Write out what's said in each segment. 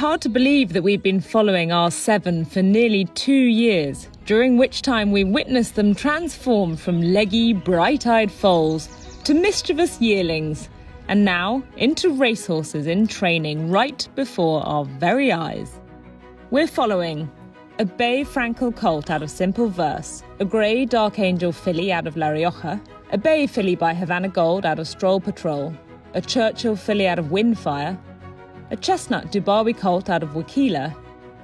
hard to believe that we've been following our 7 for nearly 2 years, during which time we witnessed them transform from leggy, bright-eyed foals to mischievous yearlings, and now into racehorses in training right before our very eyes. We're following a Bay Frankel colt out of Simple Verse, a grey Dark Angel filly out of La Rioja, a Bay filly by Havana Gold out of Stroll Patrol, a Churchill filly out of Windfire, a Chestnut Dubawi colt out of Wakila,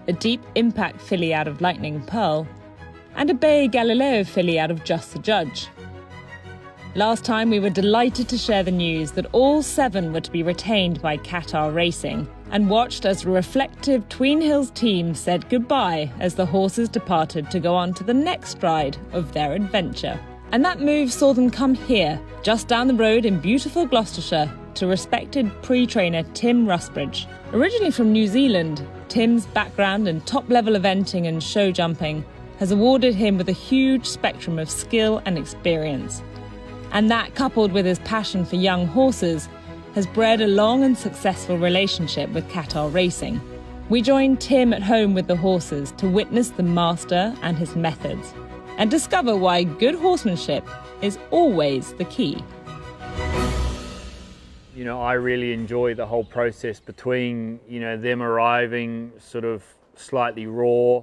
a Deep Impact filly out of Lightning Pearl, and a Bay Galileo filly out of Just the Judge. Last time we were delighted to share the news that all 7 were to be retained by Qatar Racing, and watched as the reflective Tween Hills team said goodbye as the horses departed to go on to the next stride of their adventure. And that move saw them come here, just down the road in beautiful Gloucestershire, to respected pre-trainer Tim Rusbridge. Originally from New Zealand, Tim's background in top-level eventing and show jumping has awarded him with a huge spectrum of skill and experience. And that, coupled with his passion for young horses, has bred a long and successful relationship with Qatar Racing. We joined Tim at home with the horses to witness the master and his methods, and discover why good horsemanship is always the key. You know, I really enjoy the whole process between, them arriving sort of slightly raw,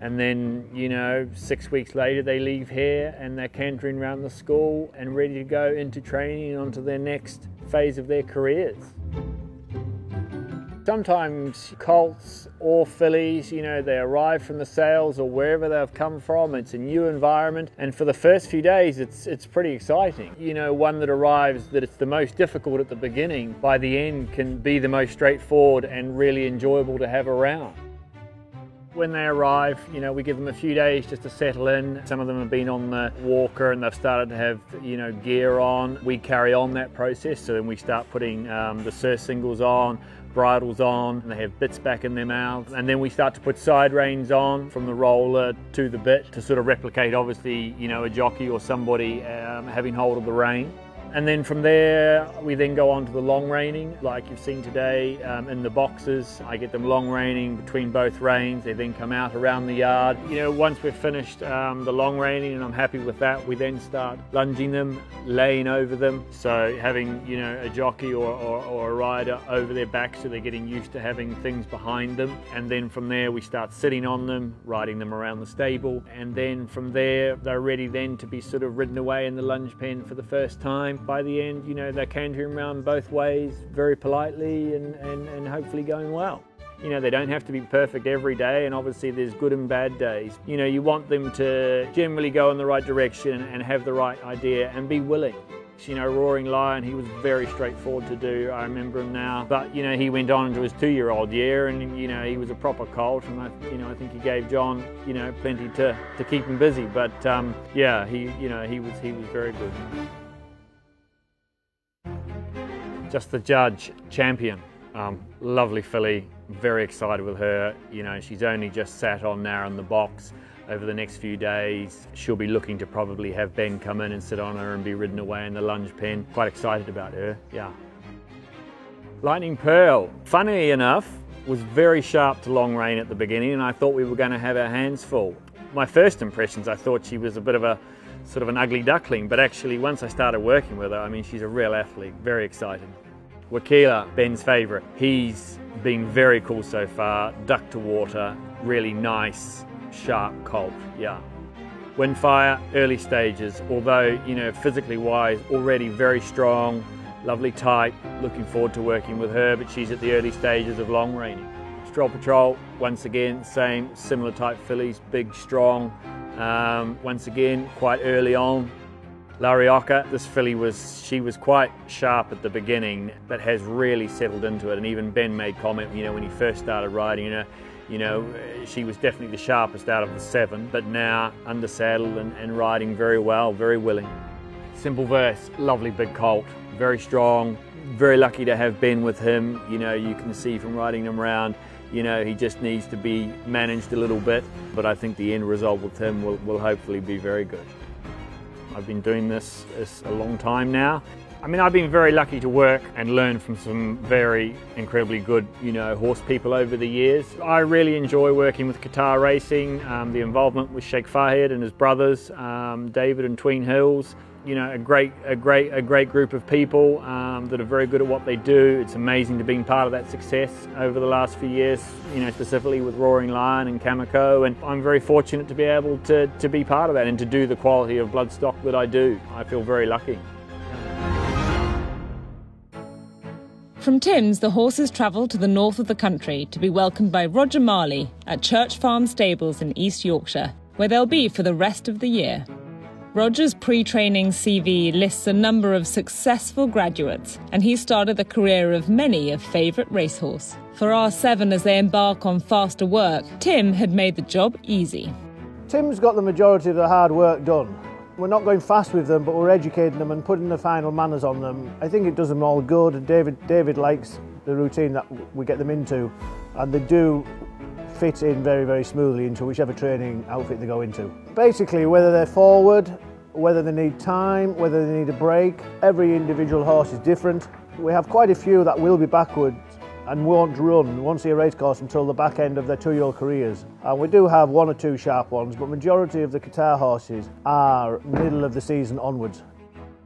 and then, 6 weeks later they leave here and they're cantering around the school and ready to go into training and onto their next phase of their careers. Sometimes colts or fillies, they arrive from the sales or wherever they've come from. It's a new environment, and for the first few days it's pretty exciting. One that arrives that it's the most difficult at the beginning, by the end can be the most straightforward and really enjoyable to have around. When they arrive, we give them a few days just to settle in. Some of them have been on the walker and they've started to have, gear on. We carry on that process, so then we start putting the surcingles on, bridles on, and they have bits back in their mouths. And then we start to put side reins on from the roller to the bit to sort of replicate, obviously, a jockey or somebody having hold of the rein. And then from there, we then go on to the long reining, like you've seen today in the boxes. I get them long reining between both reins. They then come out around the yard. Once we've finished the long reining and I'm happy with that, we then start lunging them, laying over them. So having, a jockey or a rider over their back, so they're getting used to having things behind them. And then from there, we start sitting on them, riding them around the stable. And then from there, they're ready then to be sort of ridden away in the lunge pen for the first time. By the end, they're cantering around both ways very politely and hopefully going well. They don't have to be perfect every day, and obviously there's good and bad days. You want them to generally go in the right direction and have the right idea and be willing. Roaring Lion, he was very straightforward to do. I remember him now. But, he went on into his 2-year-old year and, he was a proper colt. And, I think he gave John, plenty to keep him busy. But, yeah, he was very good. Just the Judge, champion. Lovely filly, very excited with her. She's only just sat on now in the box. Over the next few days, she'll be looking to probably have Ben come in and sit on her and be ridden away in the lunge pen. Quite excited about her, yeah. Lightning Pearl, funnily enough, was very sharp to long rein at the beginning, and I thought we were going to have our hands full. My first impressions, I thought she was a bit of a sort of an ugly duckling, but actually once I started working with her, she's a real athlete, very excited. Wakila, Ben's favourite, he's been very cool so far, duck to water, really nice, sharp colt, yeah. Windfire, early stages, although, physically wise, already very strong, lovely type, looking forward to working with her, but she's at the early stages of long reining. Stroll Patrol, once again, same, similar type fillies, big, strong, once again, quite early on. La Rioja, this filly she was quite sharp at the beginning, but has really settled into it. And even Ben made comment, when he first started riding her, she was definitely the sharpest out of the 7, but now under saddle and riding very well, very willing. Simple Verse, lovely big colt, very strong, very lucky to have Ben with him. You can see from riding him around, he just needs to be managed a little bit, but I think the end result with him will hopefully be very good. I've been doing this a long time now. I mean, I've been very lucky to work and learn from some very incredibly good, horse people over the years. I really enjoy working with Qatar Racing, the involvement with Sheikh Fahid and his brothers, David and Tween Hills. A great group of people that are very good at what they do. It's amazing to be part of that success over the last few years, specifically with Roaring Lion and Cameco, and I'm very fortunate to be able to be part of that and to do the quality of bloodstock that I do. I feel very lucky. From Tim's, the horses travel to the north of the country to be welcomed by Roger Marley at Church Farm Stables in East Yorkshire, where they'll be for the rest of the year. Roger's pre-training CV lists a number of successful graduates, and he started the career of many a favourite racehorse. For R7, as they embark on faster work, Tim had made the job easy. Tim's got the majority of the hard work done. We're not going fast with them, but we're educating them and putting the final manners on them. I think it does them all good, and David likes the routine that we get them into, and they do fit in very, very smoothly into whichever training outfit they go into. Basically, whether they're forward, whether they need time, whether they need a break, every individual horse is different. We have quite a few that will be backward and won't see a race course until the back end of their 2-year-old careers. And we do have 1 or 2 sharp ones, but majority of the Qatar horses are middle of the season onwards.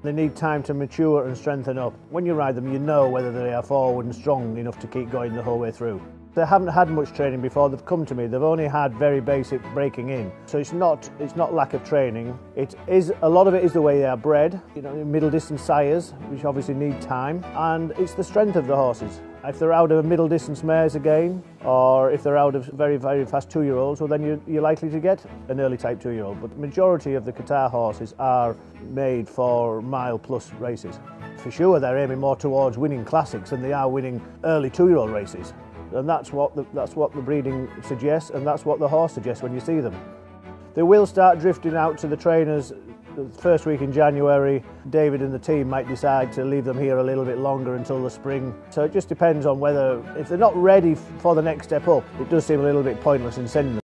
They need time to mature and strengthen up. When you ride them, you know whether they are forward and strong enough to keep going the whole way through. They haven't had much training before they've come to me. They've only had very basic breaking in. So it's not lack of training. A lot of it is the way they are bred, middle distance sires, which obviously need time, and it's the strength of the horses. If they're out of middle distance mares again, or if they're out of very, very fast 2-year-olds, well then you're likely to get an early type 2-year-old. But the majority of the Qatar horses are made for mile plus races. For sure they're aiming more towards winning classics than they are winning early 2-year-old races. And that's what the breeding suggests, and that's what the horse suggests when you see them. They will start drifting out to the trainers the first week in January. David and the team might decide to leave them here a little bit longer until the spring. So it just depends on if they're not ready for the next step up, it does seem a little bit pointless in sending them.